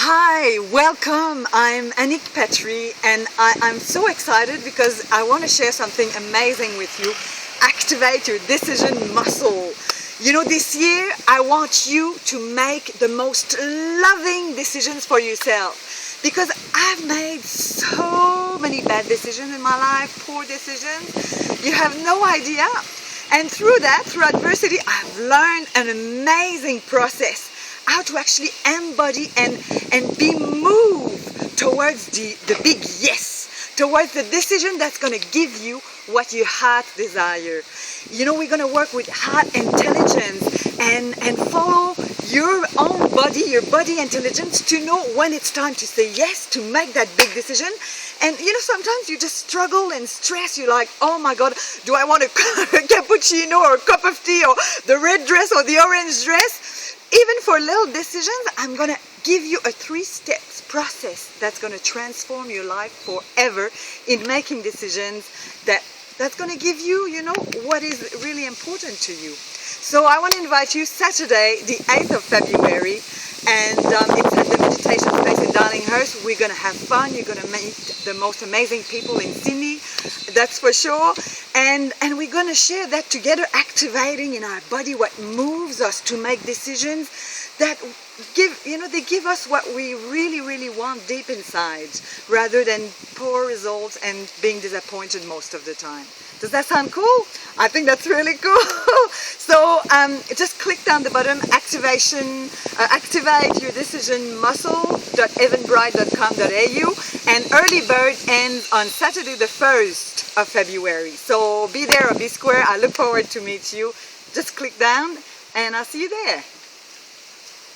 Hi, welcome. I'm Anik Petri and I'm so excited because I want to share something amazing with you. Activate your decision muscle. You know, this year I want you to make the most loving decisions for yourself because I've made so many bad decisions in my life, poor decisions. You have no idea. And through adversity, I've learned an amazing process how to actually embody and be moved towards the big yes, towards the decision that's going to give you what your heart desire. You know, we're going to work with heart intelligence and follow your own body, your body intelligence to know when it's time to say yes, to make that big decision. And you know, sometimes you just struggle and stress. You're like, oh my God, do I want a cappuccino or a cup of tea or the red dress or the orange dress? Even for little decisions, I'm going to give you a 3-step process that's going to transform your life forever in making decisions that's going to give you, you know, what is really important to you. So I want to invite you Saturday, the 8th of February, and it's at the meditation space in Darlinghurst. We're going to have fun. You're going to meet the most amazing people in Sydney, that's for sure. And we're going to share that together, activating in our body what moves us to make decisions that they give us what we really, really want deep inside, rather than poor results and being disappointed most of the time. Does that sound cool? I think that's really cool. So just click down the bottom, activate your decision muscle.evanbright.com.au, and early bird ends on Saturday the 1st of February. So be there or be square. I look forward to meet you. Just click down and I'll see you there.